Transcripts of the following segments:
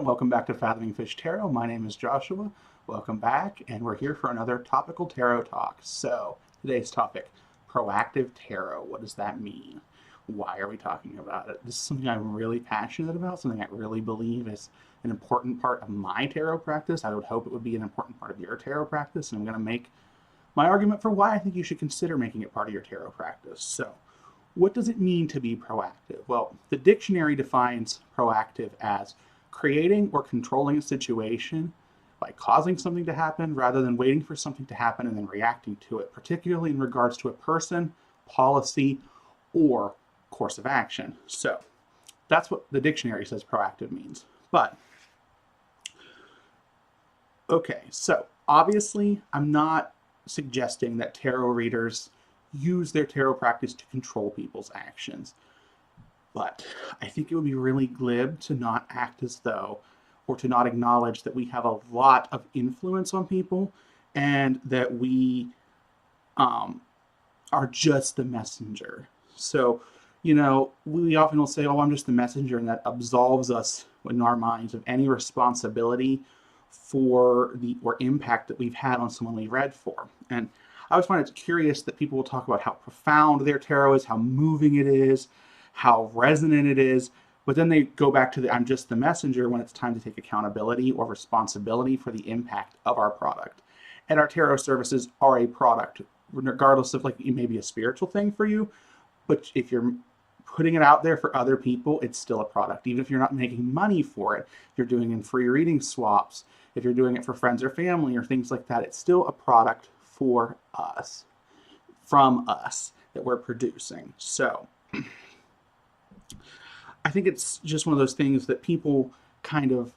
welcome back to Fathoming Fish Tarot. My name is Joshua. Welcome back, and we're here for another topical tarot talk. So, today's topic, proactive tarot. What does that mean? Why are we talking about it? This is something I'm really passionate about, something I really believe is an important part of my tarot practice. I would hope it would be an important part of your tarot practice, and I'm going to make my argument for why I think you should consider making it part of your tarot practice. So, what does it mean to be proactive? Well, the dictionary defines proactive as creating or controlling a situation by causing something to happen rather than waiting for something to happen and then reacting to it, particularly in regards to a person, policy, or course of action. So that's what the dictionary says proactive means. But, okay, so obviously I'm not suggesting that tarot readers use their tarot practice to control people's actions. But I think it would be really glib to not act as though, or to not acknowledge that we have a lot of influence on people and that we are just the messenger. So, we often will say, oh, I'm just the messenger, and that absolves us in our minds of any responsibility for the or impact that we've had on someone we read for. And I always find it curious that people will talk about how profound their tarot is, how moving it is, how resonant it is, but then they go back to the I'm just the messenger when it's time to take accountability or responsibility for the impact of our product. And our tarot services are a product, regardless of it may be a spiritual thing for you, but if you're putting it out there for other people, it's still a product. Even if you're not making money for it, if you're doing in free reading swaps, if you're doing it for friends or family or things like that, it's still a product for us, from us, that we're producing. So I think it's just one of those things that people kind of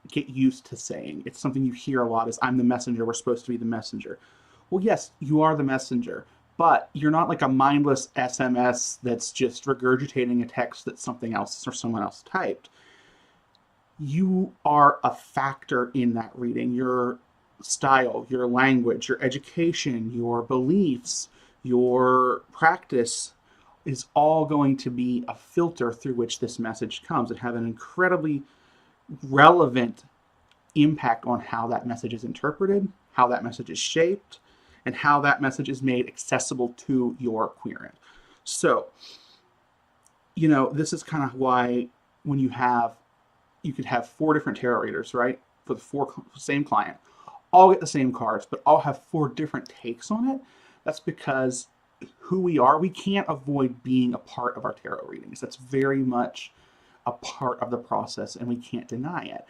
get used to saying. It's something you hear a lot is, I'm the messenger, we're supposed to be the messenger. Well, yes, you are the messenger, but you're not like a mindless SMS that's just regurgitating a text that something else or someone else typed. You are a factor in that reading. Your style, your language, your education, your beliefs, your practice is all going to be a filter through which this message comes and have an incredibly relevant impact on how that message is interpreted, how that message is shaped, and how that message is made accessible to your querent. So, this is kind of why when you could have 4 different tarot readers, right? For the same client, all get the same cards, but all have 4 different takes on it. That's because who we are, we can't avoid being a part of our tarot readings. That's very much a part of the process, and we can't deny it.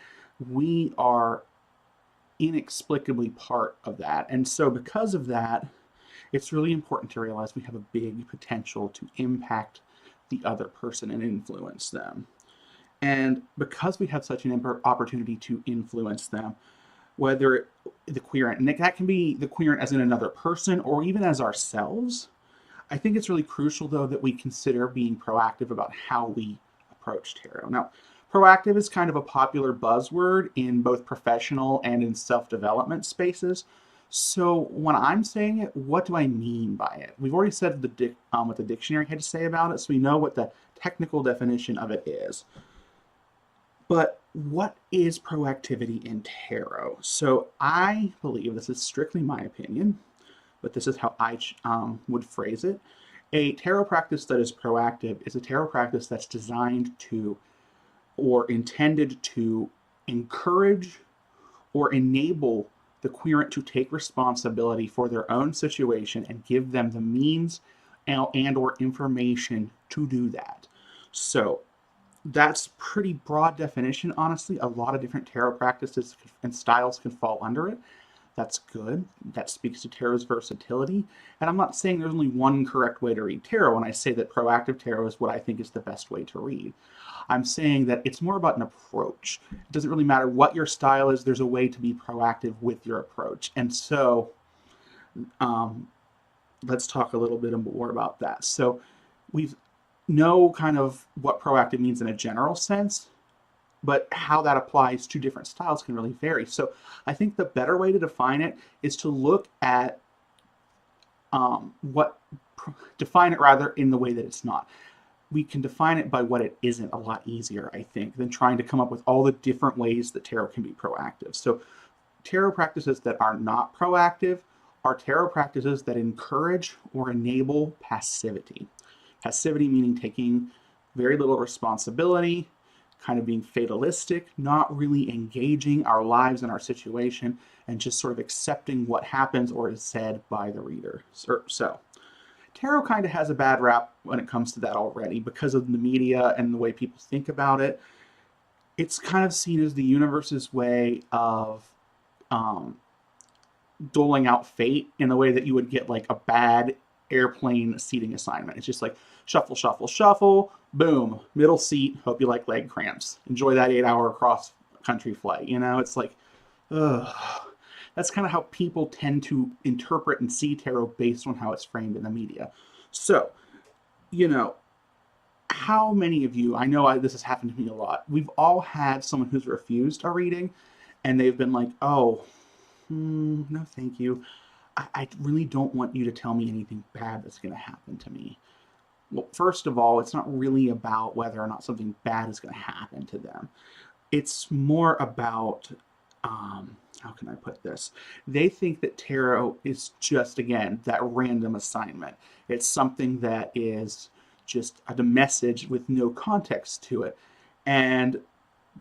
We are inexplicably part of that. And so because of that, it's really important to realize we have a big potential to impact the other person and influence them. And because we have such an opportunity to influence them, whether the querent, and that can be the querent as in another person or even as ourselves, I think it's really crucial, though, that we consider being proactive about how we approach tarot. Now, proactive is kind of a popular buzzword in both professional and in self-development spaces. So when I'm saying it, what do I mean by it? We've already said what the dictionary had to say about it, so we know what the technical definition of it is. But what is proactivity in tarot? So I believe, this is strictly my opinion, but this is how I would phrase it. A tarot practice that is proactive is a tarot practice that's designed to or intended to encourage or enable the querent to take responsibility for their own situation and give them the means and or information to do that. So that's pretty broad definition, honestly. A lot of different tarot practices and styles can fall under it. That's good. That speaks to tarot's versatility. And I'm not saying there's only one correct way to read tarot when I say that proactive tarot is what I think is the best way to read. I'm saying that it's more about an approach. It doesn't really matter what your style is. There's a way to be proactive with your approach. And so let's talk a little bit more about that. So we know kind of what proactive means in a general sense, but how that applies to different styles can really vary. So I think the better way to define it is to look at define it rather in the way that it's not. we can define it by what it isn't a lot easier, I think, than trying to come up with all the different ways that tarot can be proactive. So tarot practices that are not proactive are tarot practices that encourage or enable passivity. Passivity meaning taking very little responsibility, kind of being fatalistic, not really engaging our lives and our situation, and just sort of accepting what happens or is said by the reader. So tarot kind of has a bad rap when it comes to that already because of the media and the way people think about it. It's kind of seen as the universe's way of doling out fate in the way that you would get like a bad airplane seating assignment. It's just like shuffle, shuffle, shuffle, boom, middle seat. Hope you like leg cramps. Enjoy that 8-hour cross country flight. You know, it's like, ugh. That's kind of how people tend to interpret and see tarot based on how it's framed in the media. So, you know, how many of you, I know this has happened to me a lot, we've all had someone who's refused a reading and they've been like, oh, no thank you. I really don't want you to tell me anything bad that's going to happen to me. Well, first of all, it's not really about whether or not something bad is going to happen to them. It's more about, how can I put this? They think that tarot is just, again, that random assignment. It's something that is just a message with no context to it. And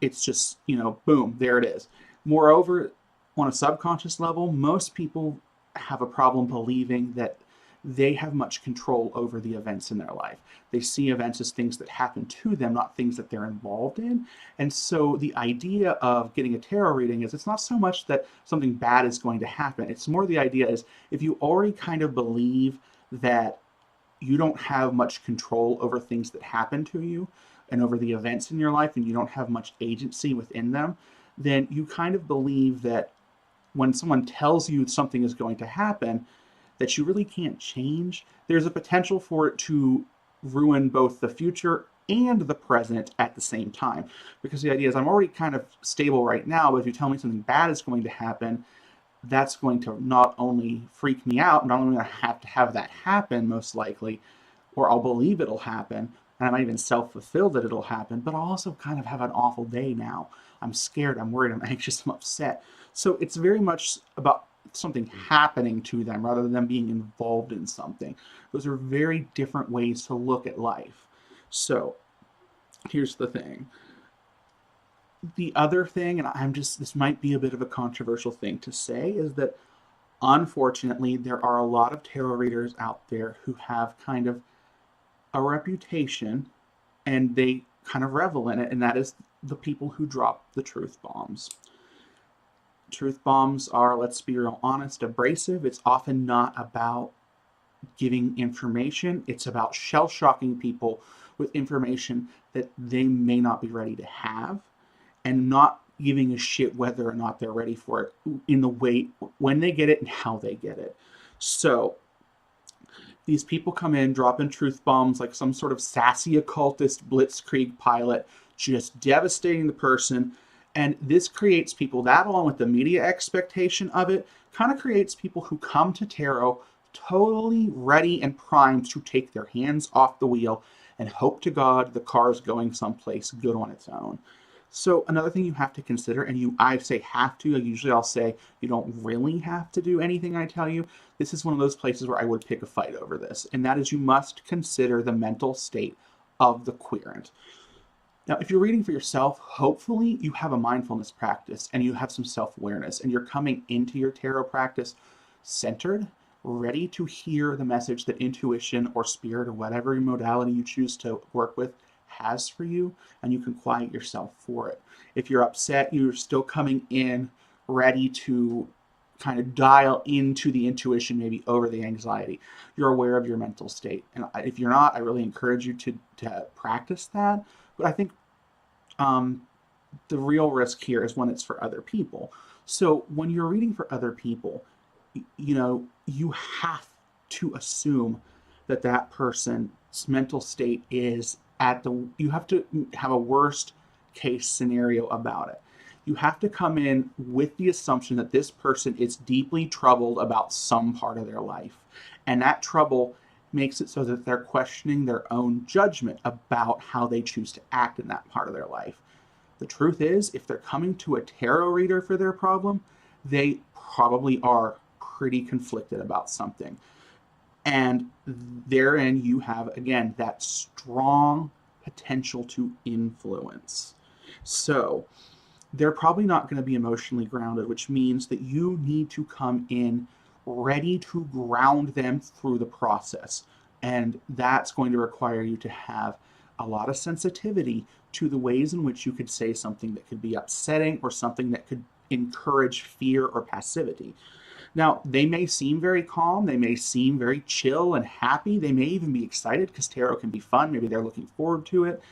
it's just, you know, boom, there it is. Moreover, on a subconscious level, most people have a problem believing that they have much control over the events in their life. They see events as things that happen to them, not things that they're involved in. And so the idea of getting a tarot reading is it's not so much that something bad is going to happen. It's more the idea is if you already kind of believe that you don't have much control over things that happen to you and over the events in your life, and you don't have much agency within them, then you kind of believe that when someone tells you something is going to happen, that you really can't change. There's a potential for it to ruin both the future and the present at the same time. Because the idea is I'm already kind of stable right now, but if you tell me something bad is going to happen, that's going to not only freak me out, not only going to have that happen most likely, or I'll believe it'll happen, and I might even self-fulfill that it'll happen, but I'll also kind of have an awful day now. I'm scared, I'm worried, I'm anxious, I'm upset. So it's very much about something happening to them rather than them being involved in something. Those are very different ways to look at life. So here's the thing. The other thing, and this might be a bit of a controversial thing to say, is that unfortunately there are a lot of tarot readers out there who have kind of a reputation and they kind of revel in it, and that is the people who drop the truth bombs. Truth bombs are, let's be real honest, abrasive. It's often not about giving information. It's about shell-shocking people with information that they may not be ready to have, and not giving a shit whether or not they're ready for it in the way, when they get it and how they get it. So these people come in, dropping truth bombs like some sort of sassy occultist blitzkrieg pilot, just devastating the person. And this creates people, that along with the media expectation of it, kind of creates people who come to tarot totally ready and primed to take their hands off the wheel and hope to God the car's going someplace good on its own. So another thing you have to consider, and I say have to, usually I'll say you don't really have to do anything I tell you. This is one of those places where I would pick a fight over this, and that is you must consider the mental state of the querent. Now, if you're reading for yourself, hopefully you have a mindfulness practice and you have some self-awareness and you're coming into your tarot practice centered, ready to hear the message that intuition or spirit or whatever modality you choose to work with has for you, and you can quiet yourself for it. If you're upset, you're still coming in ready to kind of dial into the intuition, maybe over the anxiety. You're aware of your mental state. And if you're not, I really encourage you to practice that. But I think the real risk here is when it's for other people. So when you're reading for other people, you know, you have to assume that that person's mental state is you have to have a worst case scenario about it. You have to come in with the assumption that this person is deeply troubled about some part of their life. And that trouble makes it so that they're questioning their own judgment about how they choose to act in that part of their life. The truth is, if they're coming to a tarot reader for their problem, they probably are pretty conflicted about something. And therein you have, again, that strong potential to influence. So they're probably not going to be emotionally grounded, which means that you need to come in ready to ground them through the process. And that's going to require you to have a lot of sensitivity to the ways in which you could say something that could be upsetting or something that could encourage fear or passivity. Now, they may seem very calm, they may seem very chill and happy, they may even be excited because tarot can be fun, maybe they're looking forward to it,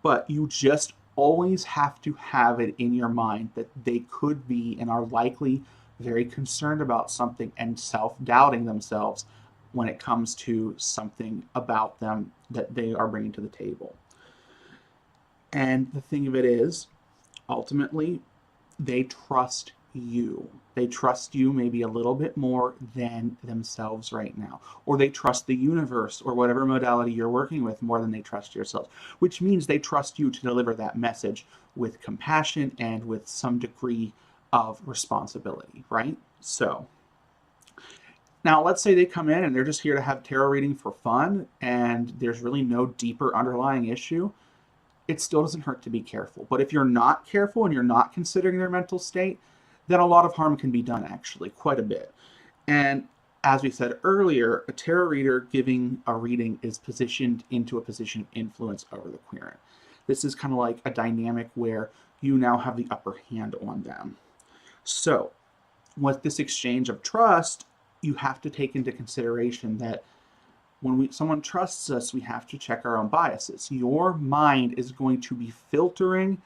but you just always have to have it in your mind that they could be and are likely very concerned about something and self-doubting themselves when it comes to something about them that they are bringing to the table. And the thing of it is, ultimately, they trust you. They trust you maybe a little bit more than themselves right now. Or they trust the universe or whatever modality you're working with more than they trust yourself, which means they trust you to deliver that message with compassion and with some degree of responsibility, right? So now let's say they come in and they're just here to have tarot reading for fun and there's really no deeper underlying issue. It still doesn't hurt to be careful. But if you're not careful and you're not considering their mental state, then a lot of harm can be done, actually, quite a bit. And as we said earlier, a tarot reader giving a reading is positioned into a position of influence over the querent. This is kind of like a dynamic where you now have the upper hand on them. So with this exchange of trust, you have to take into consideration that when someone trusts us, we have to check our own biases. Your mind is going to be filtering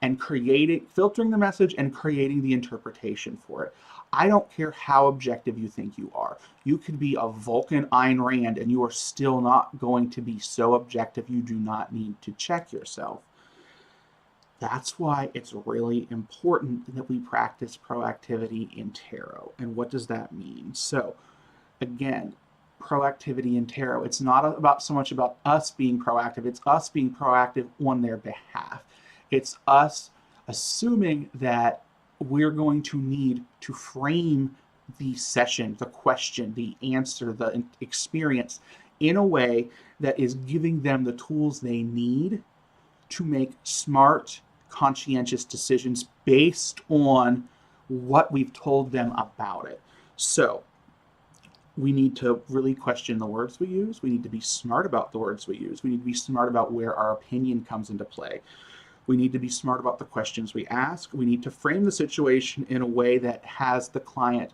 the message and creating the interpretation for it. I don't care how objective you think you are. You could be a Vulcan Ayn Rand and you are still not going to be so objective you do not need to check yourself. That's why it's really important that we practice proactivity in tarot. And what does that mean? So again, proactivity in tarot, it's not about so much about us being proactive, it's us being proactive on their behalf. It's us assuming that we're going to need to frame the session, the question, the answer, the experience in a way that is giving them the tools they need to make smart, conscientious decisions based on what we've told them about it. So we need to really question the words we use. We need to be smart about the words we use. We need to be smart about where our opinion comes into play. We need to be smart about the questions we ask. We need to frame the situation in a way that has the client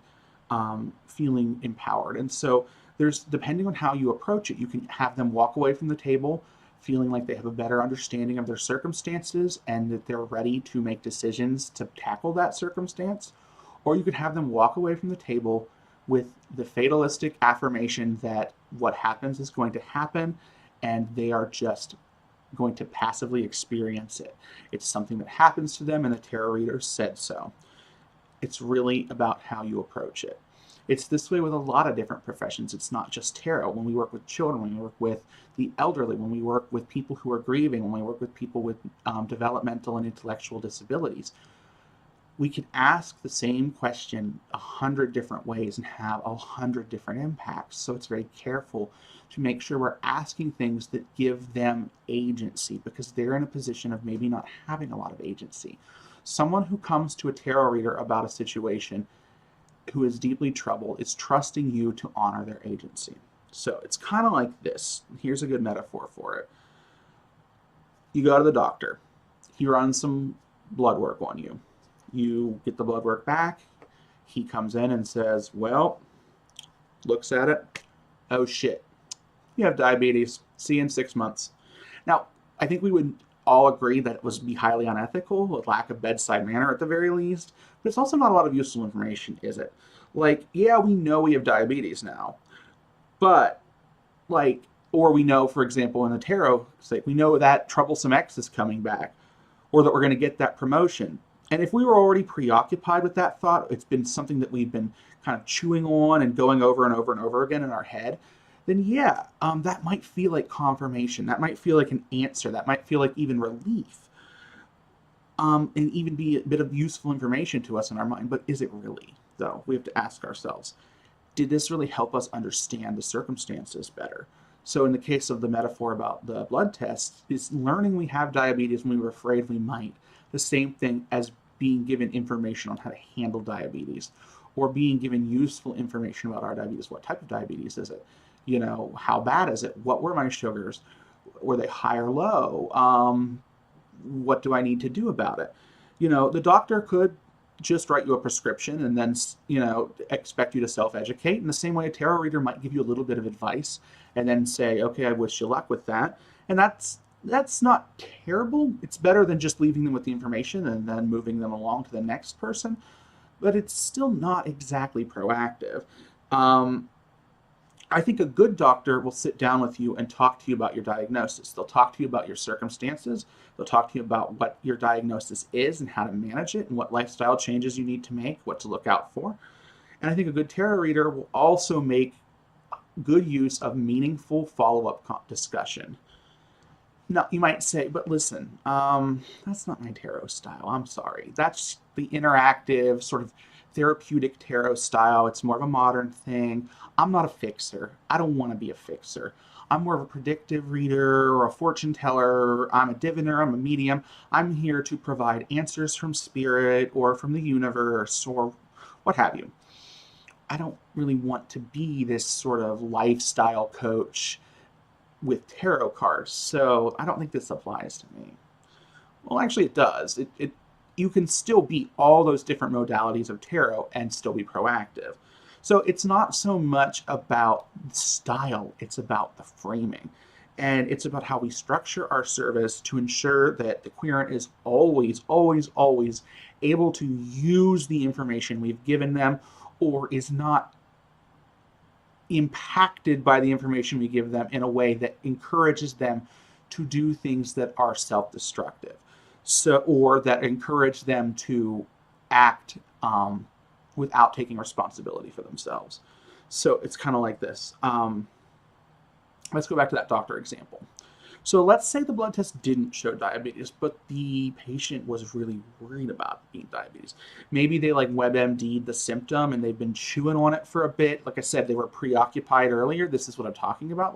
feeling empowered. And so depending on how you approach it, you can have them walk away from the table feeling like they have a better understanding of their circumstances and that they're ready to make decisions to tackle that circumstance. Or you could have them walk away from the table with the fatalistic affirmation that what happens is going to happen and they are just going to passively experience it. It's something that happens to them and the tarot reader said so. It's really about how you approach it. It's this way with a lot of different professions. It's not just tarot. When we work with children, when we work with the elderly, when we work with people who are grieving, when we work with people with developmental and intellectual disabilities, we can ask the same question 100 different ways and have 100 different impacts. So it's very careful to make sure we're asking things that give them agency because they're in a position of maybe not having a lot of agency. Someone who comes to a tarot reader about a situation who is deeply troubled is trusting you to honor their agency. So it's kind of like this. Here's a good metaphor for it. You go to the doctor. He runs some blood work on you. You get the blood work back. He comes in and says, well, looks at it. Oh shit, you have diabetes. See you in 6 months. Now, I think we would all agree that it would be highly unethical, with lack of bedside manner at the very least, but it's also not a lot of useful information, is it? Like, yeah, we know we have diabetes now, but or we know, for example, in the tarot, we know that troublesome ex is coming back, or that we're going to get that promotion. And if we were already preoccupied with that thought, it's been something that we've been kind of chewing on and going over and over and over again in our head, then yeah, that might feel like confirmation. That might feel like an answer. That might feel like even relief. And even be a bit of useful information to us in our mind. But is it really, though? We have to ask ourselves, did this really help us understand the circumstances better? So in the case of the metaphor about the blood test, is learning we have diabetes when we were afraid we might the same thing as being given information on how to handle diabetes, or being given useful information about our diabetes? What type of diabetes is it? How bad is it? What were my sugars? Were they high or low? What do I need to do about it? The doctor could just write you a prescription and then, expect you to self-educate. In the same way, a tarot reader might give you a little bit of advice and then say, okay, I wish you luck with that. And that's not terrible. It's better than just leaving them with the information and then moving them along to the next person, but it's still not exactly proactive. I think a good doctor will sit down with you and talk to you about your diagnosis. They'll talk to you about your circumstances. They'll talk to you about what your diagnosis is and how to manage it and what lifestyle changes you need to make, what to look out for. And I think a good tarot reader will also make good use of meaningful follow-up discussion. Now, you might say, but listen, that's not my tarot style. I'm sorry. That's the interactive, sort of therapeutic tarot style. It's more of a modern thing. I'm not a fixer. I don't want to be a fixer. I'm more of a predictive reader or a fortune teller. I'm a diviner. I'm a medium. I'm here to provide answers from spirit or from the universe or what have you. I don't really want to be this sort of lifestyle coach with tarot cards, so I don't think this applies to me. Well, actually it does. You can still be all those different modalities of tarot and still be proactive. So it's not so much about style, it's about the framing. And it's about how we structure our service to ensure that the querent is always, always, always able to use the information we've given them, or is not impacted by the information we give them in a way that encourages them to do things that are self-destructive, or that encourage them to act without taking responsibility for themselves. So it's kind of like this. Let's go back to that doctor example. So let's say the blood test didn't show diabetes, but the patient was really worried about being diabetes. Maybe they WebMD'd the symptom and they've been chewing on it for a bit. Like I said, they were preoccupied earlier. This is what I'm talking about.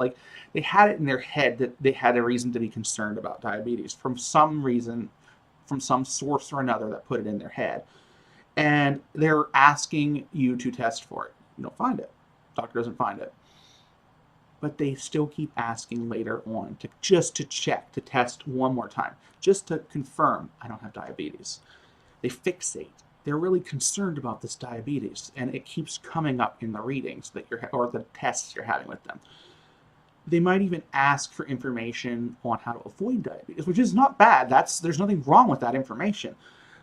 They had it in their head that they had a reason to be concerned about diabetes from some reason, from some source or another that put it in their head. And they're asking you to test for it. You don't find it. Doctor doesn't find it. But they still keep asking later on to check, to test one more time, just to confirm I don't have diabetes. They fixate. They're really concerned about this diabetes, and it keeps coming up in the readings or the tests you're having with them. They might even ask for information on how to avoid diabetes, which is not bad. There's nothing wrong with that information.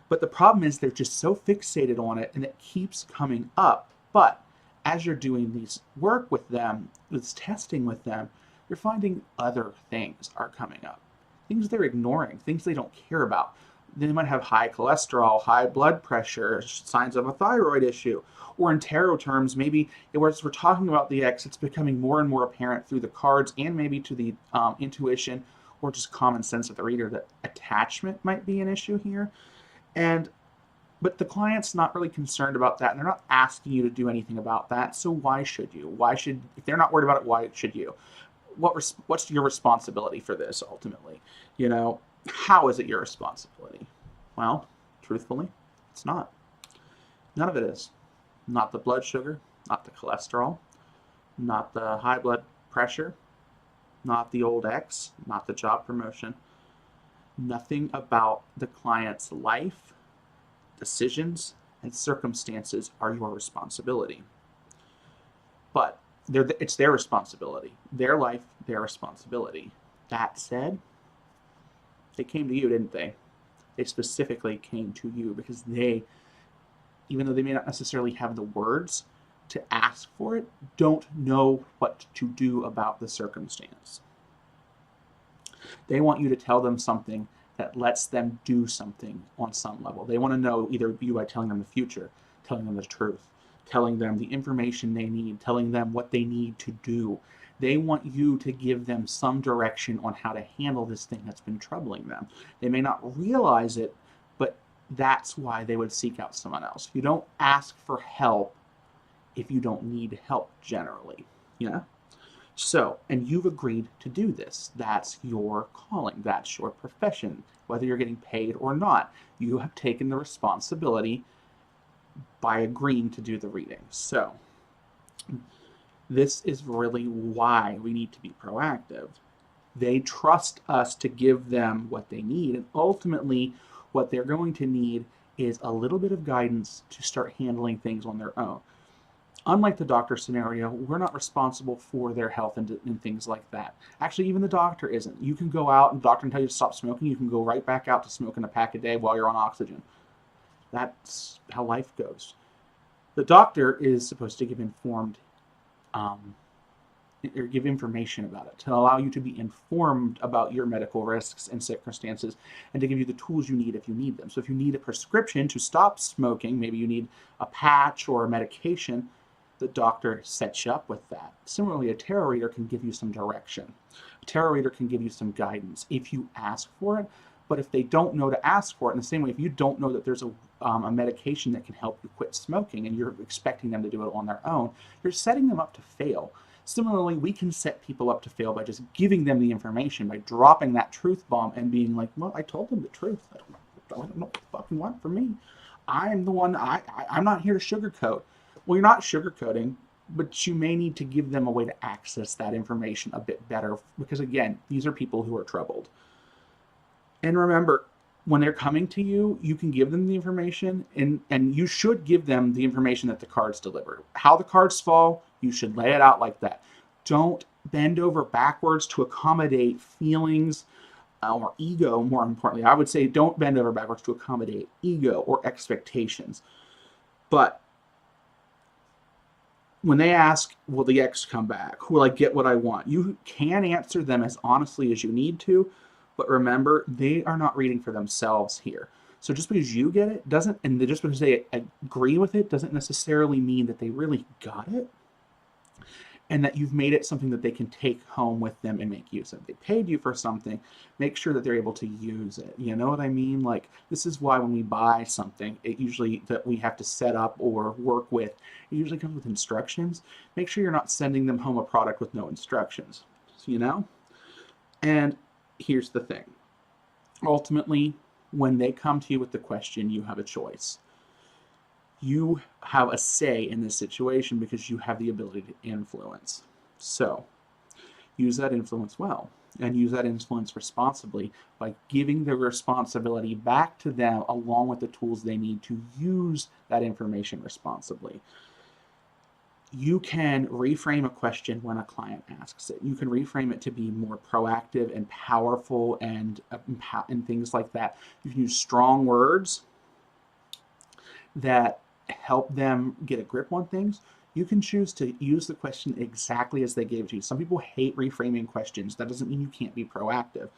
But the problem is they're just so fixated on it, and it keeps coming up. But as you're doing these work with them, this testing with them, you're finding other things are coming up. Things they're ignoring, things they don't care about. They might have high cholesterol, high blood pressure, signs of a thyroid issue. Or in tarot terms, maybe as we're talking about the X, it's becoming more and more apparent through the cards and maybe to the intuition or just common sense of the reader that attachment might be an issue here. But the client's not really concerned about that, and they're not asking you to do anything about that. So why should you? If they're not worried about it, why should you? What's your responsibility for this ultimately? How is it your responsibility? Well, truthfully, it's not. None of it is. Not the blood sugar, not the cholesterol, not the high blood pressure, not the old ex, not the job promotion. Nothing about the client's life, decisions, and circumstances are your responsibility. But it's their responsibility. Their life, their responsibility. That said, they came to you, didn't they? They specifically came to you because they, even though they may not necessarily have the words to ask for it, don't know what to do about the circumstance. They want you to tell them something that lets them do something on some level. They want to know either you by telling them the future, telling them the truth, telling them the information they need, telling them what they need to do. They want you to give them some direction on how to handle this thing that's been troubling them. They may not realize it, but that's why they would seek out someone else. You don't ask for help if you don't need help generally, you know? So, and you've agreed to do this. That's your calling. That's your profession. Whether you're getting paid or not, you have taken the responsibility by agreeing to do the reading. So, this is really why we need to be proactive. They trust us to give them what they need, and ultimately, what they're going to need is a little bit of guidance to start handling things on their own. Unlike the doctor scenario, we're not responsible for their health and things like that. Actually, even the doctor isn't. You can go out and the doctor can tell you to stop smoking. You can go right back out to smoking a pack a day while you're on oxygen. That's how life goes. The doctor is supposed to give give information about it, to allow you to be informed about your medical risks and circumstances, and to give you the tools you need if you need them. So if you need a prescription to stop smoking, maybe you need a patch or a medication, the doctor sets you up with that. Similarly, a tarot reader can give you some direction. A tarot reader can give you some guidance if you ask for it, but if they don't know to ask for it, in the same way, if you don't know that there's a medication that can help you quit smoking and you're expecting them to do it on their own, you're setting them up to fail. Similarly, we can set people up to fail by just giving them the information, by dropping that truth bomb and being like, well, I told them the truth. I don't know what they fucking want from me. I'm the one, I'm not here to sugarcoat. Well, you're not sugarcoating, but you may need to give them a way to access that information a bit better, because again, these are people who are troubled. And remember, when they're coming to you, you can give them the information, and you should give them the information that the cards deliver. How the cards fall, you should lay it out like that. Don't bend over backwards to accommodate feelings or ego. More importantly, I would say don't bend over backwards to accommodate ego or expectations. But when they ask, will the ex come back? Will I get what I want? You can answer them as honestly as you need to, but remember, they are not reading for themselves here. So just because you get it doesn't, and just because they agree with it, doesn't necessarily mean that they really got it, and that you've made it something that they can take home with them and make use of. They paid you for something, make sure that they're able to use it. You know what I mean? Like, this is why when we buy something, it usually that we have to set up or work with, it usually comes with instructions. Make sure you're not sending them home a product with no instructions, you know? And here's the thing. Ultimately, when they come to you with the question, you have a choice. You have a say in this situation because you have the ability to influence. So use that influence well, and use that influence responsibly by giving the responsibility back to them along with the tools they need to use that information responsibly. You can reframe a question when a client asks it. You can reframe it to be more proactive and powerful and things like that. You can use strong words that help them get a grip on things. You can choose to use the question exactly as they gave it to you. Some people hate reframing questions. That doesn't mean you can't be proactive.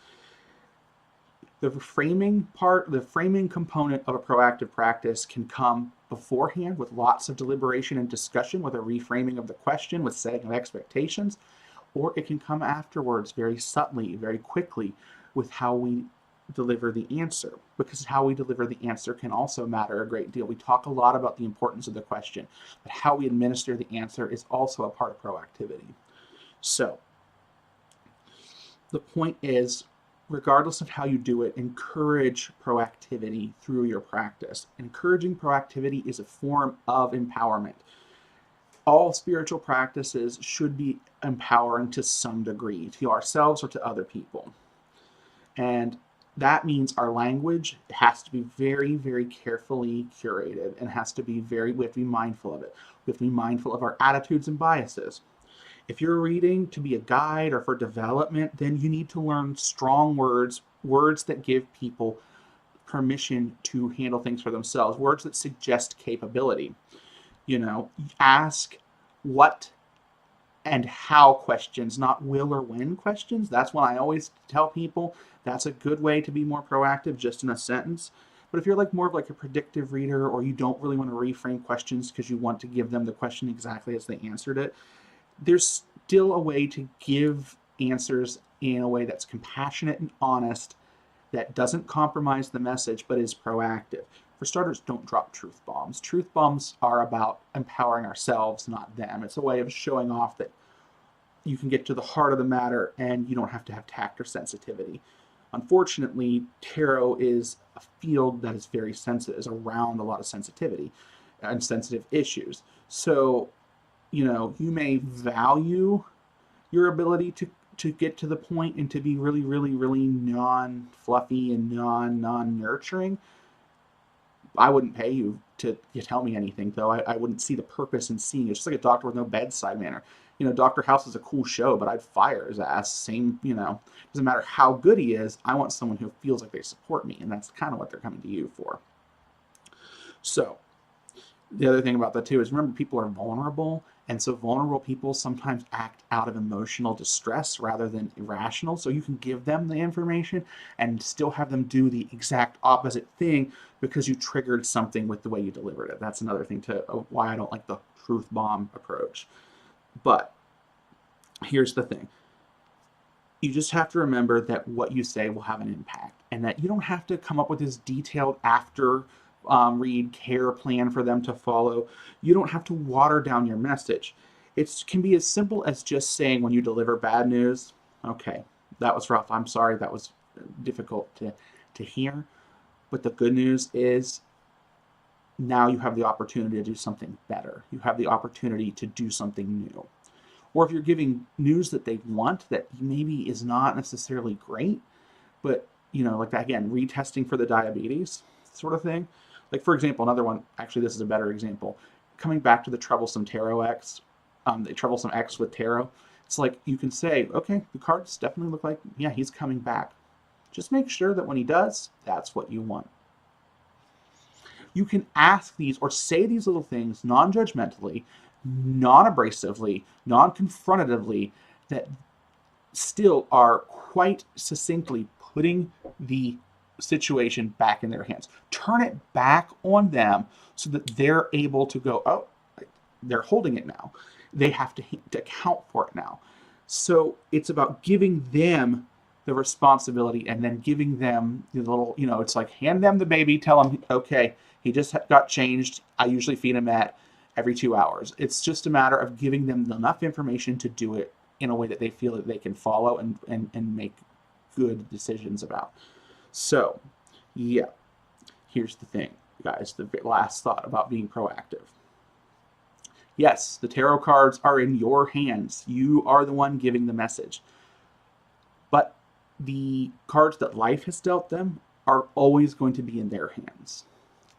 The framing component of a proactive practice can come beforehand with lots of deliberation and discussion, with a reframing of the question, with setting of expectations, or it can come afterwards very subtly, very quickly, with how we deliver the answer, because how we deliver the answer can also matter a great deal. We talk a lot about the importance of the question, but how we administer the answer is also a part of proactivity. So the point is, regardless of how you do it, encourage proactivity through your practice. Encouraging proactivity is a form of empowerment. All spiritual practices should be empowering to some degree, to ourselves or to other people. And that means our language has to be very, very carefully curated, and we have to be mindful of it. We have to be mindful of our attitudes and biases. If you're reading to be a guide or for development, then you need to learn strong words, words that give people permission to handle things for themselves, words that suggest capability. You know, ask what and how questions, not will or when questions. That's what I always tell people. That's a good way to be more proactive, just in a sentence. But if you're more of a predictive reader, or you don't really want to reframe questions because you want to give them the question exactly as they answered it, there's still a way to give answers in a way that's compassionate and honest, that doesn't compromise the message, but is proactive. For starters, don't drop truth bombs. Truth bombs are about empowering ourselves, not them. It's a way of showing off that you can get to the heart of the matter and you don't have to have tact or sensitivity. Unfortunately, tarot is a field that is very sensitive, is around a lot of sensitivity and sensitive issues. So, you may value your ability to get to the point and to be really, really, really non-fluffy and non-nurturing. I wouldn't pay you to tell me anything, though. I wouldn't see the purpose in seeing it. It's just like a doctor with no bedside manner. Dr. House is a cool show, but I'd fire his ass. Same, doesn't matter how good he is. I want someone who feels like they support me, and that's kind of what they're coming to you for. So, the other thing about that, too, is remember, people are vulnerable, and so vulnerable people sometimes act out of emotional distress rather than irrational. So you can give them the information and still have them do the exact opposite thing because you triggered something with the way you delivered it. That's another thing why I don't like the truth bomb approach. But here's the thing. You just have to remember that what you say will have an impact, and that you don't have to come up with this detailed read care plan for them to follow. You don't have to water down your message. It can be as simple as just saying, when you deliver bad news, okay, that was rough. I'm sorry, that was difficult to hear. But the good news is now you have the opportunity to do something better. You have the opportunity to do something new. Or if you're giving news that they want that maybe is not necessarily great, but, like that, again, retesting for the diabetes sort of thing. Like, for example, another one, actually, this is a better example. Coming back to the troublesome tarot X, the troublesome X with tarot, it's like you can say, okay, the cards definitely look like, yeah, he's coming back. Just make sure that when he does, that's what you want. You can ask these or say these little things non-judgmentally, non-abrasively, non-confrontatively, that still are quite succinctly putting the situation back in their hands. Turn it back on them so that they're able to go, oh, they're holding it now. They have to account for it now. So it's about giving them the responsibility and then giving them the little, it's like hand them the baby, tell them, okay, he just got changed. I usually feed him at every 2 hours. It's just a matter of giving them enough information to do it in a way that they feel that they can follow and make good decisions about. So, yeah, here's the thing, guys, the last thought about being proactive. Yes, the tarot cards are in your hands. You are the one giving the message. But the cards that life has dealt them are always going to be in their hands.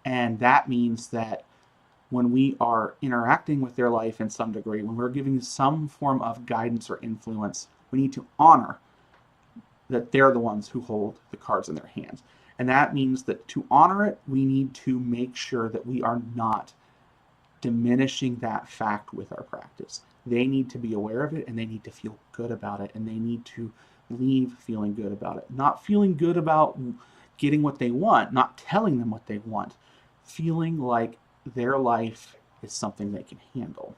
And that means that when we are interacting with their life in some degree, when we're giving some form of guidance or influence, we need to honor that they're the ones who hold the cards in their hands. And that means that to honor it, we need to make sure that we are not diminishing that fact with our practice. They need to be aware of it, and they need to feel good about it, and they need to leave feeling good about it. Not feeling good about getting what they want, not telling them what they want, feeling like their life is something they can handle.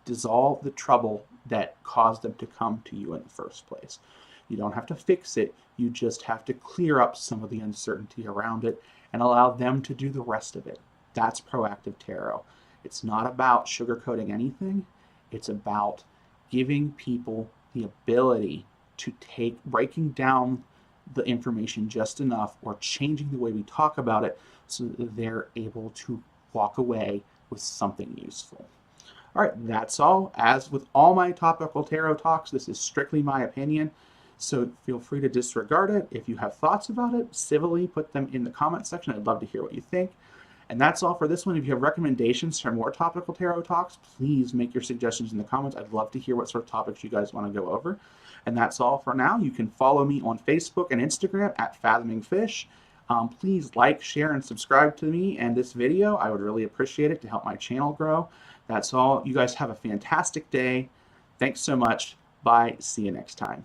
Dissolve the trouble that caused them to come to you in the first place. You don't have to fix it. You just have to clear up some of the uncertainty around it and allow them to do the rest of it. That's proactive tarot. It's not about sugarcoating anything. It's about giving people the ability to breaking down the information just enough or changing the way we talk about it so that they're able to walk away with something useful. All right, that's all. As with all my topical tarot talks, this is strictly my opinion, so feel free to disregard it. If you have thoughts about it, civilly put them in the comment section. I'd love to hear what you think. And that's all for this one. If you have recommendations for more topical tarot talks, please make your suggestions in the comments. I'd love to hear what sort of topics you guys want to go over. And that's all for now. You can follow me on Facebook and Instagram at Fathoming Fish. Please like, share, and subscribe to me and this video. I would really appreciate it to help my channel grow. That's all. You guys have a fantastic day. Thanks so much. Bye. See you next time.